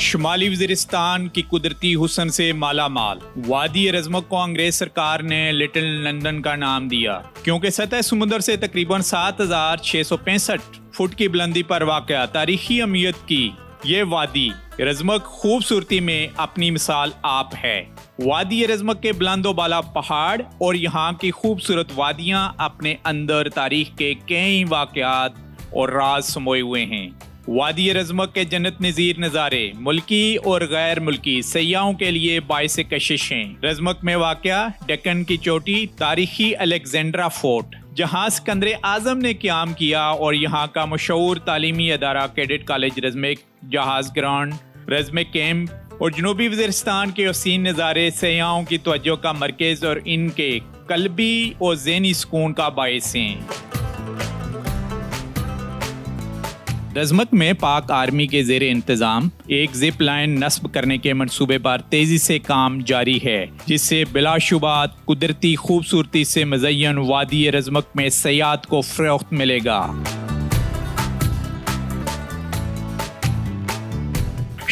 शुमाली वज़ीरिस्तान की कुदरती हुस्न से माला माल वादी रज़मक को अंग्रेज सरकार ने लिटिल लंदन का नाम दिया क्योंकि सतह समुद्र से तकरीबन 7,665 फुट की बुलंदी पर वाक़या तारीखी अहमियत की ये वादी रज़मक खूबसूरती में अपनी मिसाल आप है। वादी रज़मक के बुलंदो बाला पहाड़ और यहाँ की खूबसूरत वादियाँ अपने अंदर तारीख के कई वाक़यात और राज समोए हुए हैं। वादी रज़मक के जन्नत नज़ीर नज़ारे मुल्की और गैर मुल्की सयाहों के लिए बाइस कशिश हैं। रज़मक में वाक़या डेक्कन की चोटी, तारीखी अलेक्जेंड्रा फोर्ट जहाँ सिकंदर आज़म ने क़याम किया और यहाँ का मशहूर तालीमी अदारा कैडेट कॉलेज रज़मक, जहाज़ ग्राउंड, रज़मक कैंप और जनूबी वज़ीरिस्तान के हसीन नज़ारे सयाहों की तवज्जो का मरकज़ और इनके कल्बी और ज़हनी सुकून का बाइस हैं। रज़मक में पाक आर्मी के ज़ेरे इंतज़ाम एक जिप लाइन नस्ब करने के मंसूबे पर तेज़ी से काम जारी है, जिससे बिलाशुबा कुदरती खूबसूरती से मज़य्यन वादी रज़मक में सयाहत को फ़रोग़्त मिलेगा।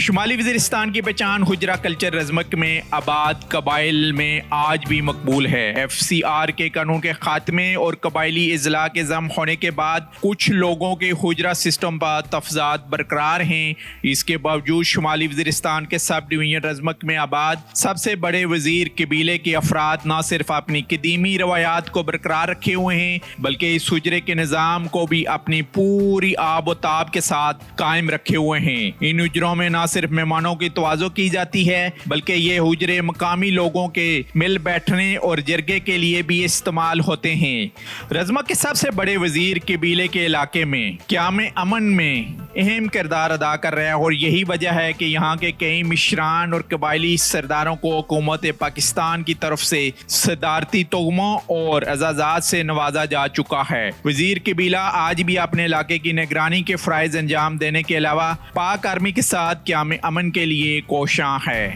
शुमाली वज़ीरिस्तान की पहचान हुजरा कल्चर रज़मक में आबाद कबाइल में आज भी मकबूल है। FCR के कानून के खात्मे और कबाइली इजला के जम होने के बाद कुछ लोगों के हुजरा सिस्टम पर तफजात बरकरार हैं। इसके बावजूद शुमाली वज़ीरिस्तान के सब डिवीजन रज़मक में आबाद सबसे बड़े वज़ीर कबीले के अफराद न सिर्फ अपनी कदीमी रवायात को बरकरार रखे हुए हैं बल्कि इस हुजरे के निज़ाम को भी अपनी पूरी आब व ताब के साथ कायम रखे हुए हैं। इन हुजरों में न सिर्फ मेहमानों की तवाज़ो की जाती है बल्कि ये हुजरे मकामी लोगों के मिल बैठने और जरगे के लिए भी इस्तेमाल होते हैं। रज़मक के सबसे बड़े वजीर कबीले के इलाके में क़याम अमन में अहम किरदार अदा कर रहे हैं और यही वजह है कि यहाँ के कई मिशरान और कबायली सरदारों को हुकूमत पाकिस्तान की तरफ से सदारती तोहमों और एजाज़ात से नवाजा जा चुका है। वजीर कबीला आज भी अपने इलाके की निगरानी के फ़राइज़ अंजाम देने के अलावा पाक आर्मी के साथ क़याम अमन के लिए कोशां है।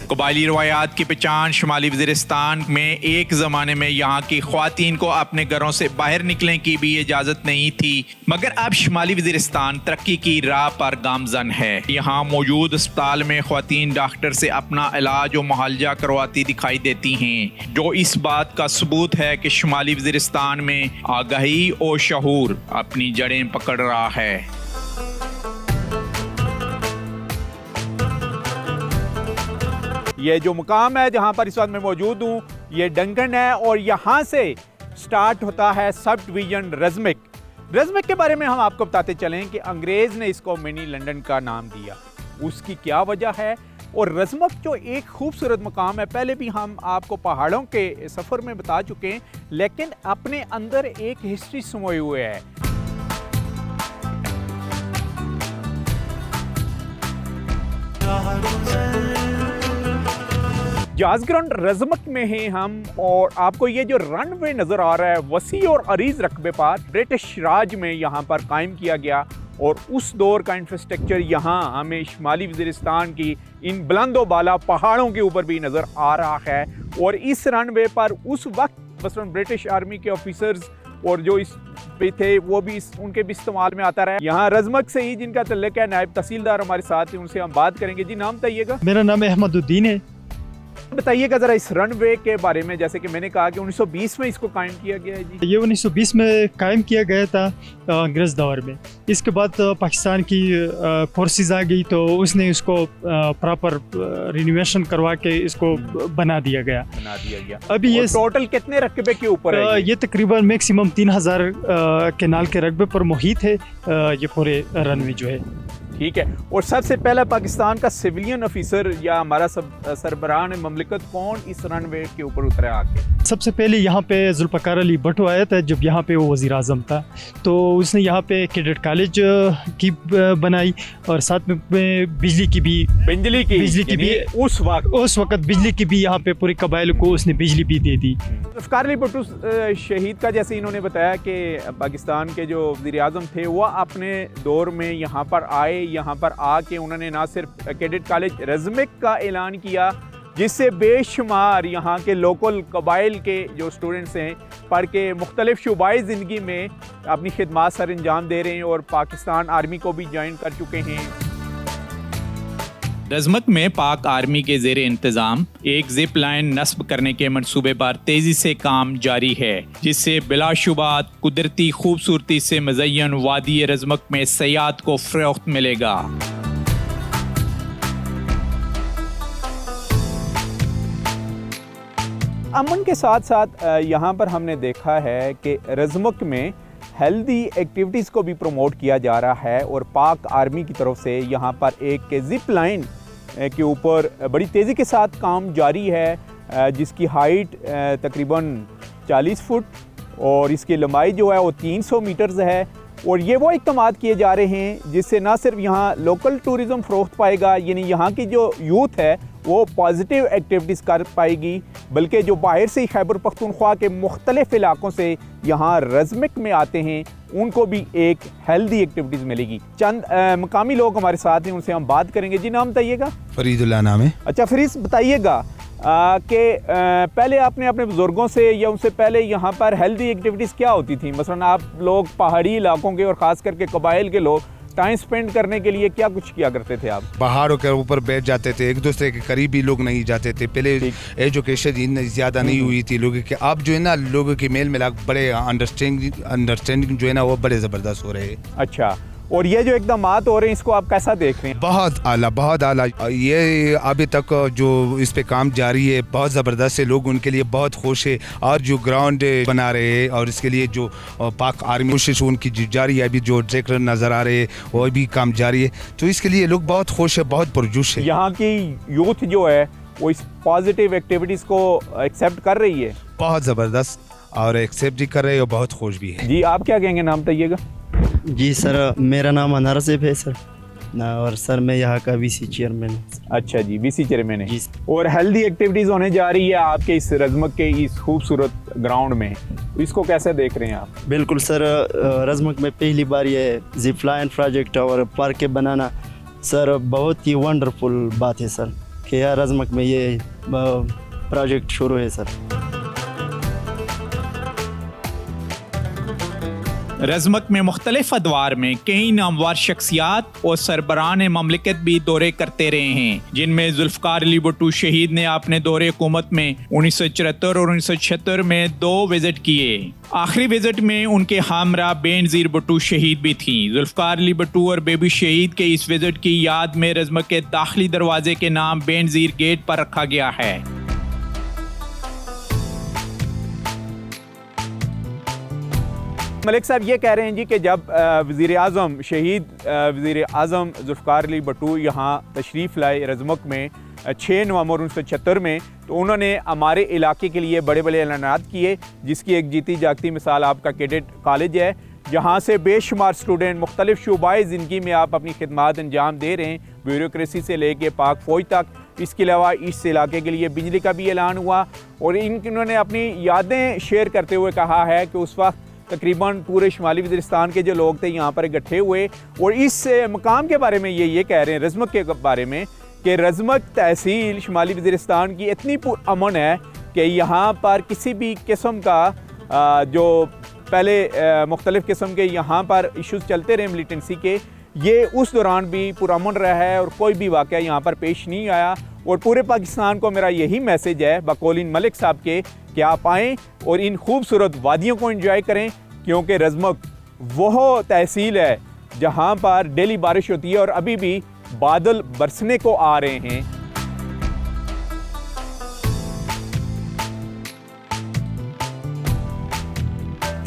कबायली रवायात की पहचान शुमाली वज़ीरिस्तान में एक ज़माने में यहाँ की ख़वातीन को अपने घरों से बाहर निकलने की भी इजाज़त नहीं थी, मगर अब शुमाली वज़ीरिस्तान तरक्की की राह पर गामज़न है। यहाँ मौजूद अस्पताल में ख़वातीन डॉक्टर से अपना इलाज और मुआलजा करवाती दिखाई देती हैं, जो इस बात का सबूत है कि शुमाली वज़ीरिस्तान में आगाही और शऊर अपनी जड़ें पकड़ रहा है। ये जो मुकाम है जहाँ पर इस वक्त मैं मौजूद हूँ ये डंकन है और यहाँ से स्टार्ट होता है सब डिवीज़न रज़मक। रज़मक के बारे में हम आपको बताते चलें कि अंग्रेज़ ने इसको मिनी लंदन का नाम दिया, उसकी क्या वजह है। और रज़मक जो एक खूबसूरत मुकाम है, पहले भी हम आपको पहाड़ों के सफ़र में बता चुके हैं, लेकिन अपने अंदर एक हिस्ट्री समोए हुए है। जहाज़ ग्राउंड रज़मक में हैं हम और आपको ये जो रनवे नज़र आ रहा है वसी और अरीज रकबे पर ब्रिटिश राज में यहाँ पर कायम किया गया और उस दौर का इंफ्रास्ट्रक्चर यहाँ हमें शुमाली वज़ीरिस्तान की इन बुलंदो बाला पहाड़ों के ऊपर भी नज़र आ रहा है। और इस रनवे पर उस वक्त मसलन ब्रिटिश आर्मी के ऑफिसर्स और जो इस पे थे वो भी उनके भी इस्तेमाल में आता रहा। यहाँ रज़मक से ही जिनका तल्लुक़ है नायब तहसीलदार हमारे साथ हैं, उनसे हम बात करेंगे। जी नाम बताइएगा। मेरा नाम अहमदुद्दीन है। बताइएगा ज़रा इस रनवे के बारे में, जैसे कि मैंने कहा कि 1920 में इसको कायम किया गया है। जी ये 1920 में कायम किया गया था अंग्रेज़ दौर में। इसके बाद पाकिस्तान की फोर्सेस आ गई तो उसने इसको प्रॉपर रिनोवेशन करवा के इसको बना दिया गया। अभी ये टोटल कितने रकबे के ऊपर है? ये तकरीबन मैक्सिमम 3000 केनाल के रकबे पर मुहित है ये पूरे रनवे जो है। ठीक है। और सबसे पहला पाकिस्तान का सिविलियन ऑफिसर या हमारा सरबराह ममलिकत कौन इस रनवे के ऊपर उतरा आके? सबसे पहले यहाँ पे जुल्फ़िकार अली भुट्टो आया था जब यहाँ पे वो वज़ीर आज़म था, तो उसने यहाँ पे कैडेट कॉलेज की बनाई और साथ में बिजली की भी उस वक्त बिजली की भी यहाँ पे पूरे कबाइल को उसने बिजली भी दे दी। जुल्फ़िकार अली भुट्टो शहीद का जैसे इन्होंने बताया कि पाकिस्तान के जो वज़ीर आज़म थे वह अपने दौर में यहाँ पर आए, यहाँ पर आके उन्होंने ना सिर्फ कैडेट कॉलेज रज़मक का ऐलान किया जिससे बेशुमार यहाँ के लोकल कबाइल के जो स्टूडेंट्स हैं पढ़ के मुख्तलिफ शुबाई ज़िंदगी में अपनी खिदमात सर अंजाम दे रहे हैं और पाकिस्तान आर्मी को भी ज्वाइन कर चुके हैं। रज़मक में पाक आर्मी के ज़ेरे इंतज़ाम एक जिप लाइन नस्ब करने के मंसूबे पर तेज़ी से काम जारी है, जिससे बिलाशुबा कुदरती खूबसूरती से मज़य्यन वादी रज़मक में सयाहत को फ़रोग़्त मिलेगा। अमन के साथ साथ यहाँ पर हमने देखा है कि रज़मक में हेल्दी एक्टिविटीज़ को भी प्रमोट किया जा रहा है और पाक आर्मी की तरफ से यहाँ पर एक जिप लाइन के ऊपर बड़ी तेज़ी के साथ काम जारी है, जिसकी हाइट तकरीबन 40 फुट और इसकी लंबाई जो है वो 300 मीटर्स है। और ये वो इक़दामात किए जा रहे हैं जिससे ना सिर्फ यहाँ लोकल टूरिज़म फ़रोख्त पाएगा, यानी यहाँ की जो यूथ है वो पॉजिटिव एक्टिविटीज़ कर पाएगी, बल्कि जो बाहर से खैबर पख्तूनख्वा के मुख्तलिफ़ इलाकों से यहाँ रज़मक में आते हैं उनको भी एक हेल्दी एक्टिविटीज़ मिलेगी। चंद मकामी लोग हमारे साथ हैं, उनसे हम बात करेंगे। जी नाम बताइएगा? फरीदुल्लाह नाम है। अच्छा फरीद, बताइएगा कि पहले आपने अपने बुज़ुर्गों से या उनसे पहले यहाँ पर हेल्दी एक्टिविटीज़ क्या होती थी? मसलन आप लोग पहाड़ी इलाकों के और ख़ास करके कबाइल के लोग टाइम स्पेंड करने के लिए क्या कुछ किया करते थे आप? पहाड़ों के ऊपर बैठ जाते थे, एक दूसरे के करीबी लोग नहीं जाते थे। पहले एजुकेशन ज़्यादा नहीं हुई थी लोगों के, अब जो है ना लोगों के मेल मिलाप बड़े अंडरस्टैंडिंग जो है ना वो बड़े ज़बरदस्त हो रहे हैं। अच्छा, और ये जो इक़दामात हो रहे हैं इसको आप कैसा देख रहे हैं? बहुत आला, बहुत आला। ये अभी तक जो इस पे काम जारी है बहुत ज़बरदस्त है, लोग उनके लिए बहुत खुश है। और जो ग्राउंड बना रहे हैं और इसके लिए जो पाक आर्मी कोशिश उनकी जारी है, अभी जो ट्रैक्टर नज़र आ रहे हैं वो भी काम जारी है, तो इसके लिए लोग बहुत खुश है, बहुत पुरजोश है। यहाँ की यूथ जो है वो इस पॉजिटिव एक्टिविटीज़ को एक्सेप्ट कर रही है? बहुत ज़बरदस्त, और एक्सेप्ट भी कर रहे हैं और बहुत खुश भी है। जी आप क्या कहेंगे, नाम बताइएगा? जी सर, मेरा नाम अनार सेफ है सर, और सर मैं यहाँ का वीसी चेयरमैन हूँ। अच्छा जी, वीसी चेयरमैन है जी। और हेल्दी एक्टिविटीज़ होने जा रही है आपके इस रज़मक के इस खूबसूरत ग्राउंड में, इसको कैसे देख रहे हैं आप? बिल्कुल सर, रज़मक में पहली बार ये जिप लाइन प्रोजेक्ट और पार्क बनाना सर बहुत ही वंडरफुल बात है सर, कि यहाँ रज़मक में ये प्रोजेक्ट शुरू है सर। रज़मक में मुख्तलिफ अदवार में कई नामवर शख्सियात और सरबरान ममलिकत भी दौरे करते रहे हैं, जिनमें जुल्फ़कार अली भुट्टो शहीद ने अपने दौरे हुकूमत में 1974 और 1976 में 2 विज़िट किए। आखिरी विज़िट में उनके हमरा बेनज़ीर भुट्टो शहीद भी थी। जुल्फ़कार अली भुट्टो और बेबी शहीद के इस विज़िट की याद में रज़मक के दाखिली दरवाजे के नाम बेनज़ीर गेट पर रखा गया है। मलिक साहब ये कह रहे हैं जी कि जब वज़ीर-ए-आज़म शहीद वज़ीर-ए-आज़म जुल्फ़कार अली भुट्टो यहाँ तशरीफ़ लाए रज़मक में 6 नवंबर 1976 में, तो उन्होंने हमारे इलाके के लिए बड़े बड़े ऐलानात किए, जिसकी एक जीती जागती मिसाल आपका कैडेट कॉलेज है, जहाँ से बेशुमार स्टूडेंट मुख्तलिफ शुबाए ज़िंदगी में आप अपनी खिदमात अंजाम दे रहे हैं, ब्यूरोक्रेसी से लेके पाक फ़ौज तक। इसके अलावा इस इलाके के लिए बिजली का भी ऐलान हुआ और इन्होंने अपनी यादें शेयर करते हुए कहा है कि उस वक्त तकरीबन पूरे शुमाली वज़ीरिस्तान के जो लोग थे यहाँ पर इकट्ठे हुए और इस मकाम के बारे में ये कह रहे हैं रज़मक के बारे में कि रज़मक तहसील शुमाली वज़ीरिस्तान की इतनी पुरअमन है कि यहाँ पर किसी भी किस्म का जो पहले मुख्तलिफ़ किस्म के यहाँ पर इश्यूज़ चलते रहे मिलिटेंसी के, ये उस दौरान भी पुरअमन रहा है और कोई भी वाक़या यहाँ पर पेश नहीं आया। और पूरे पाकिस्तान को मेरा यही मैसेज है बकौल इन मलिक साहब के कि आप आएँ और इन खूबसूरत वादियों को एंजॉय करें, क्योंकि रज़मक वह तहसील है जहाँ पर डेली बारिश होती है और अभी भी बादल बरसने को आ रहे हैं।